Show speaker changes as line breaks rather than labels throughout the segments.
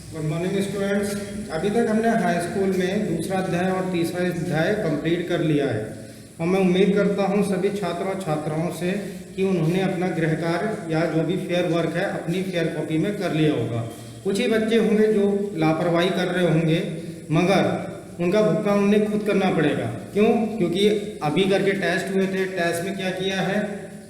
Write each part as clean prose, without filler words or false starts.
Good morning students. अभी तक हमने हाई स्कूल में दूसरा अध्याय और तीसरा अध्याय कंप्लीट कर लिया है और मैं उम्मीद करता हूं सभी छात्र और छात्राओं से कि उन्होंने अपना गृह कार्य या जो भी फेयर वर्क है अपनी फेयर कॉपी में कर लिया होगा। कुछ ही बच्चे होंगे जो लापरवाही कर रहे होंगे, मगर उनका भुगतान उन्हें खुद करना पड़ेगा। क्यों? क्योंकि अभी करके टेस्ट हुए थे, टेस्ट में क्या किया है,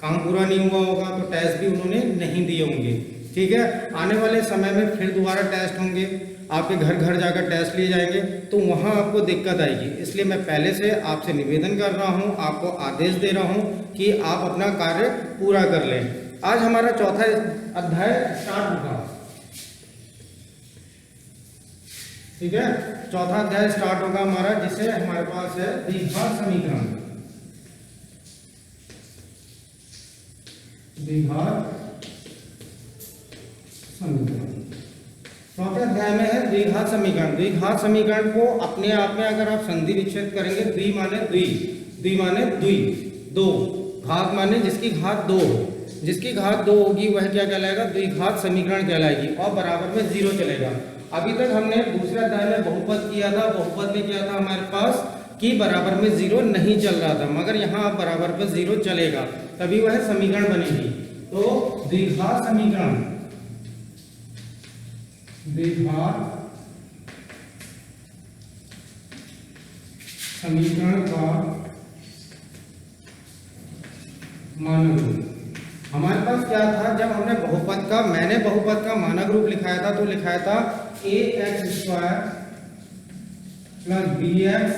काम पूरा नहीं हुआ होगा तो टेस्ट भी उन्होंने नहीं दिए होंगे। ठीक है, आने वाले समय में फिर दोबारा टेस्ट होंगे, आपके घर घर जाकर टेस्ट लिए जाएंगे तो वहाँ आपको दिक्कत आएगी। इसलिए मैं पहले से आपसे निवेदन कर रहा हूँ, आपको आदेश दे रहा हूँ कि आप अपना कार्य पूरा कर लें। आज हमारा चौथा अध्याय स्टार्ट होगा। ठीक है, चौथा अध्याय स्टार्ट होगा हमारा, जिसे हमारे पास है द्विघात समीकरण। द्विघात समीकरण चौथे अध्याय में है द्विघात समीकरण। द्विघात समीकरण को अपने आप में अगर आप संधि विच्छेद करेंगे, द्वि माने द्वि, द्वि माने द्वि, दो, घात माने जिसकी घात दो हो, जिसकी घात दो होगी वह क्या कहलाएगा, द्विघात समीकरण कहलाएगी और बराबर में जीरो चलेगा। अभी तक हमने दूसरे अध्याय में बहुपद किया था, बहुपद में क्या था हमारे पास कि बराबर में जीरो नहीं चल रहा था, मगर यहाँ अब बराबर में जीरो चलेगा तभी वह समीकरण बनेगी। तो द्विघात समीकरण, द्विघात समीकरण का मानक रूप हमारे पास क्या था, जब हमने बहुपद का, मैंने बहुपद का मानक रूप लिखाया था तो लिखाया था ax² plus bx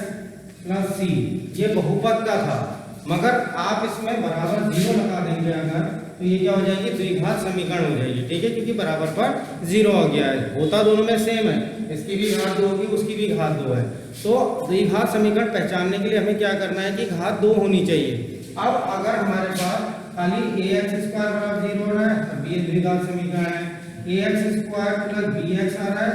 plus c, ये बहुपद का था। मगर आप इसमें बराबर जीरो लगा देंगे अगर, तो ये क्या हो जाएगी, द्विघात समीकरण हो जाएगी। ठीक है, क्योंकि बराबर पर जीरो आ गया है, होता दोनों में सेम है, इसकी भी घात दो होगी उसकी भी घात दो है। तो द्विघात समीकरण पहचानने के लिए हमें क्या करना है कि घात दो होनी चाहिए। अब अगर हमारे पास खाली ax² बराबर जीरो है तब ये द्विघात समीकरण है, ax² प्लस bx आ रहा है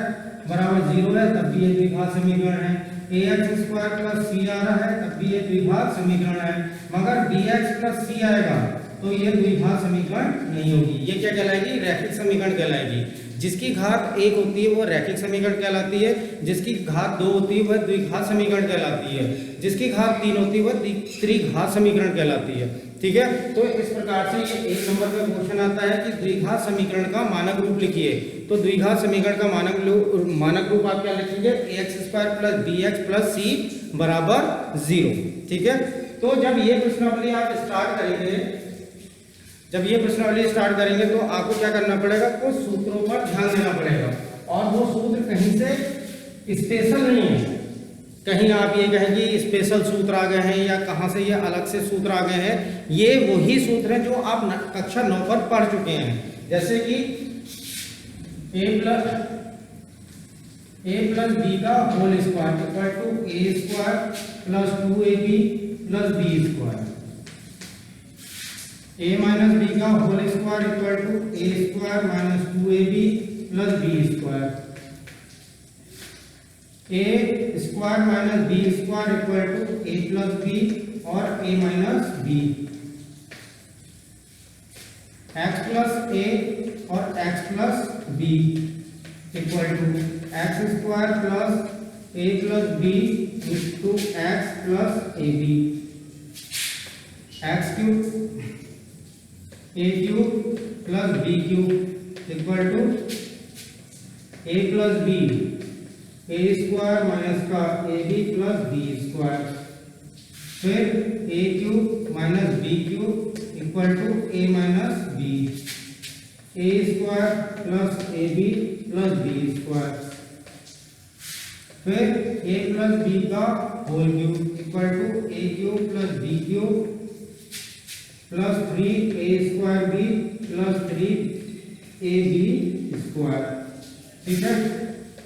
बराबर जीरो है तब भी ये द्विघात समीकरण है, ax² प्लस c आ रहा है तब भी ये द्विघात समीकरण है। मगर bx प्लस c आएगा तो ये द्विघात समीकरण नहीं होगी, ये क्या कहलाएगी, रैखिक समीकरण कहलाएगी। जिसकी घात एक होती है वो रैखिक समीकरण कहलाती है, जिसकी घात दो होती है वह द्विघात समीकरण कहलाती है, जिसकी घात तीन होती है वह त्रिघात समीकरण कहलाती है। ठीक है, तो इस प्रकार से ये एक नंबर का क्वेश्चन आता है कि द्विघात समीकरण का मानक रूप लिखिए। तो द्विघात समीकरण का मानक रूप आप क्या लिखेंगे, ax² plus bx plus c बराबर जीरो। ठीक है, तो जब ये प्रश्नावली आप स्टार्ट करेंगे, जब ये प्रश्नावली स्टार्ट करेंगे तो आपको क्या करना पड़ेगा, कुछ सूत्रों पर ध्यान देना पड़ेगा और वो सूत्र कहीं से स्पेशल नहीं है। कहीं आप ये कहें कि स्पेशल सूत्र आ गए हैं या कहां से ये अलग से सूत्र आ गए हैं, ये वही सूत्र हैं जो आप कक्षा 9 पर पढ़ चुके हैं। जैसे कि a प्लस बी का whole square equal to a² plus 2ab plus b², a minus b का whole square equal to a² minus 2ab plus b², a² minus b² equal to a plus b और a minus b, x plus a और x plus b equal to x² plus a plus b into x plus ab, x cube a cube plus b cube equal to a plus b, a² minus का ab plus b², फिर a cube minus b cube equal to a minus b, a² plus ab plus b², फिर a plus b का whole cube equal to a cube plus b cube plus 3a² plus 3ab²। ठीक है,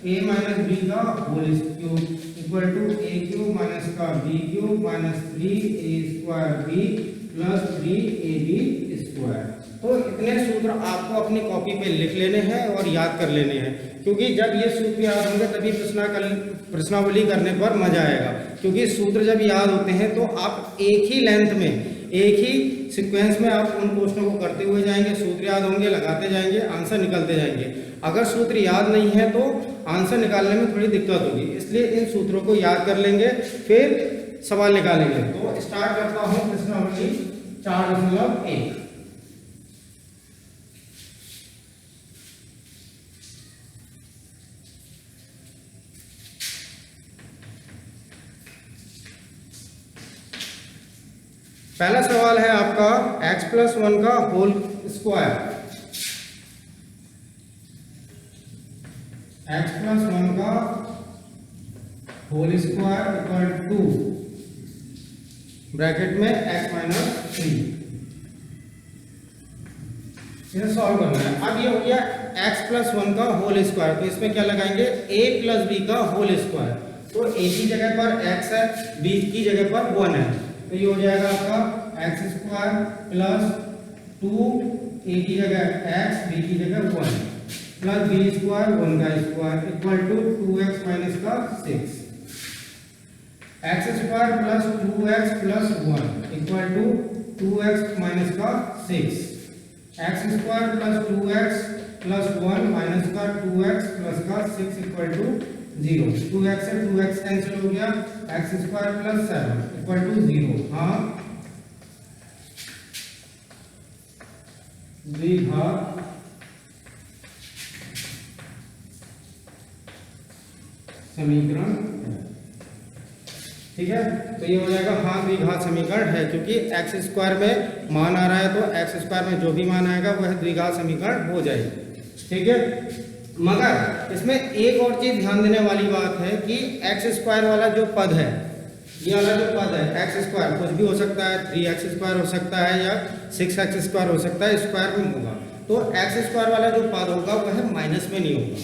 a minus b का whole cube equal to a cube minus का b cube minus 3a² plus 3ab²। तो इतने सूत्र आपको अपनी कॉपी पे लिख लेने हैं और याद कर लेने हैं, क्योंकि जब ये सूत्र याद होंगे तभी प्रश्नावली करने पर मजा आएगा। क्योंकि सूत्र जब याद होते हैं तो आप एक ही लेंथ में, एक ही सीक्वेंस में आप उन क्वेश्चनों को करते हुए जाएंगे, सूत्र याद होंगे, लगाते जाएंगे, आंसर निकलते जाएंगे। अगर सूत्र याद नहीं है तो आंसर निकालने में थोड़ी दिक्कत होगी, इसलिए इन सूत्रों को याद कर लेंगे फिर सवाल निकालेंगे। तो स्टार्ट करता हूँ प्रश्न नंबर 4.1। पहला सवाल है आपका x+1 का होल स्क्वायर। x+1 का whole square equal to bracket में x-3। इसे सॉल्व करना है। अब ये हो गया x+1 का होल स्क्वायर, तो इसमें क्या लगाएंगे a+b का होल स्क्वायर। तो a की जगह पर x है, b की जगह पर 1 है, तो ये हो जाएगा आपका x² प्लस 2, a की जगह x, b की जगह 1 प्लस b² 1 का square equal to 2x minus का 6। x² plus 2x plus 1 equal to 2x minus का 6। x² plus 2x plus 1 minus का 2x प्लस का 6 इक्वल टू 0। 2x से 2x कैंसिल हो गया, x² प्लस 7 इक्वल टू 0। हाँ, द्विघात समीकरण, ठीक है। तो ये हो जाएगा हाँ द्विघात समीकरण है, क्योंकि x² में मान आ रहा है तो x² में जो भी मान आएगा वह द्विघात समीकरण हो जाएगी, ठीक है। मगर इसमें एक और चीज ध्यान देने वाली बात है कि x² वाला जो पद है, ये वाला जो पद है x² कुछ भी हो सकता है, 3x² हो सकता है या 6x² हो सकता है, स्क्वायर में होगा। तो x² वाला जो पद होगा वह माइनस में नहीं होगा,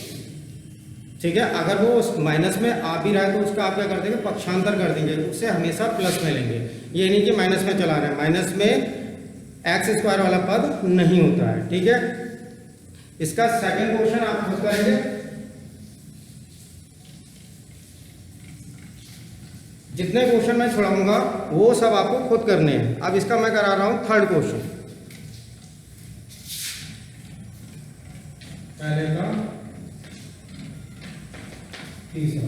ठीक है। अगर वो माइनस में आ भी रहा है तो उसका आप क्या कर देंगे, पक्षांतर कर देंगे, उससे हमेशा प्लस में लेंगे। ये नहीं कि माइनस में चला रहे हैं, माइनस में x² वाला पद नहीं होता है, ठीक है। इसका सेकंड क्वेश्चन आप खुद करेंगे। जितने क्वेश्चन मैं छुड़ाऊंगा वो सब आपको खुद करने हैं। अब इसका मैं करा रहा हूं थर्ड क्वेश्चन। पहले का तीसरा,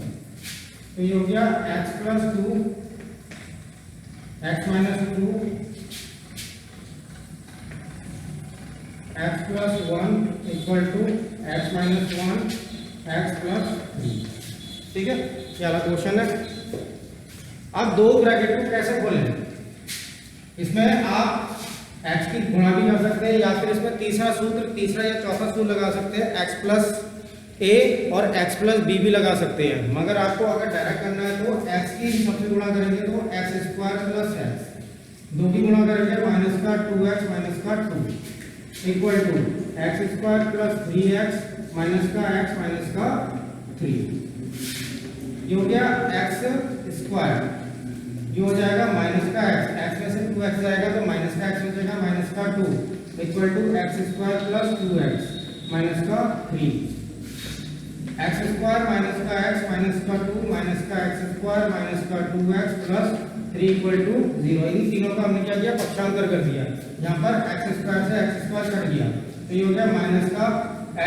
तो ये हो गया x+2 x-2 x+1 equal to x-1 x+3, ठीक है। ये वाला क्वेश्चन है। अब दो ब्रैकेट को कैसे खोलें, इसमें आप x की गुणा भी कर सकते हैं या फिर इसमें तीसरा या चौथा सूत्र लगा सकते हैं, x+a और x+b भी लगा सकते हैं। मगर आपको अगर डायरेक्ट करना है तो x की सबसे गुणा करेंगे तो x² प्लस x, 2 की गुणा करेंगे माइनस का 2x माइनस का 2 equal to x² plus 3x minus का x माइनस का 3। ये हो गया x², ये हो जाएगा माइनस का x में से 2x जाएगा तो माइनस का x हो जाएगा माइनस का 2 equal to x² plus 2x minus का 3। x² माइनस का x माइनस का 2 माइनस का x² माइनस का 2x प्लस 3 इक्वल टू 0। इन तीनों का हमने क्या किया, पक्षांतर कर दिया। यहाँ पर x² से x² कट गया, तो ये हो गया माइनस का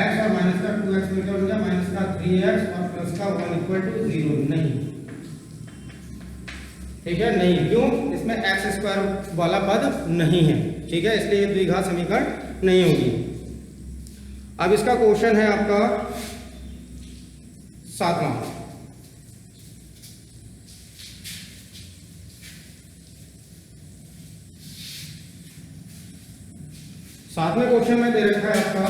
x और माइनस का 2x मिलकर हो गया माइनस का 3x और प्लस का 1 इक्वल टू 0। नहीं, ठीक है, नहीं, क्यों, इसमें x² वाला पद नहीं है, ठीक है, इसलिए ये द्विघात समीकरण नहीं होगी। अब इसका क्वेश्चन है आपका 7वां। सातवें क्वेश्चन में दे रखा है आपका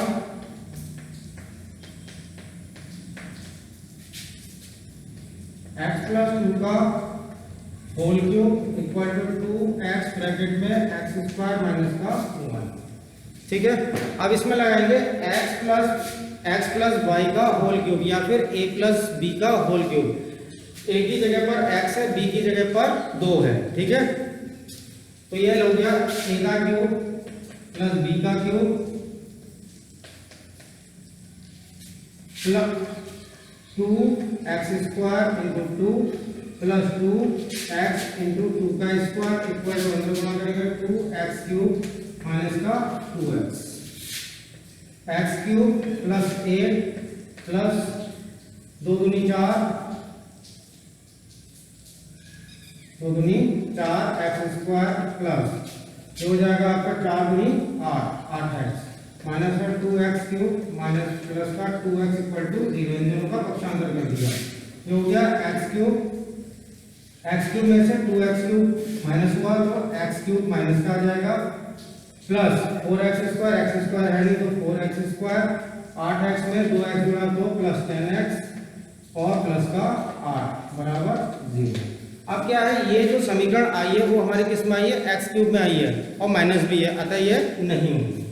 x+2 का whole cube equal to 2x bracket में x² माइनस का 1, ठीक है। अब इसमें लगाएंगे x प्लस y का होल क्यूब या फिर a प्लस b का होल क्यूब। a की जगह पर x है, b की जगह पर 2 है, ठीक है। तो ये हो गया a का क्यूब प्लस b का cube plus 2x² into 2 plus 2x into 2 का स्क्वायर इक्वल टू अंदर गुणा करेंगे 2x क्यूब माइनस का 2x। X cube plus 8 plus 2 दूनी 4 एक्स स्क्वायर प्लस ये हो जाएगा आपका 4 दूनी 8 एक्स माइनस का 2x क्यूब माइनस प्लस का 2x इक्वल टू 0, इन दोनों का पक्षांतर कर दिया। ये हो गया x क्यूब में से 2x क्यूब माइनस हुआ तो x क्यूब माइनस का आ जाएगा प्लस 4x स्क्वायर है नहीं तो 4x स्क्वायर 8x में 2x गुणा 2 प्लस 10x और प्लस का 8 बराबर 0। अब क्या है, ये जो समीकरण आई है वो हमारी किस में आई है, x क्यूब में आई है और माइनस भी है, अतः ये नहीं होगी।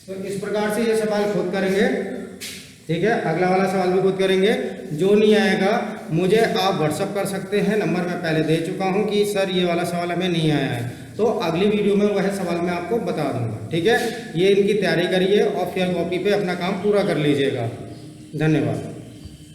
तो इस प्रकार से ये सवाल खुद करेंगे, ठीक है। अगला वाला सवाल भी खुद करेंगे। जो नहीं आएगा मुझे आप व्हाट्सअप कर सकते हैं, नंबर मैं पहले दे चुका हूं कि सर ये वाला सवाल हमें नहीं आया है, तो अगली वीडियो में वह सवाल मैं आपको बता दूंगा, ठीक है। ये इनकी तैयारी करिए और फिर कॉपी पे अपना काम पूरा कर लीजिएगा। धन्यवाद।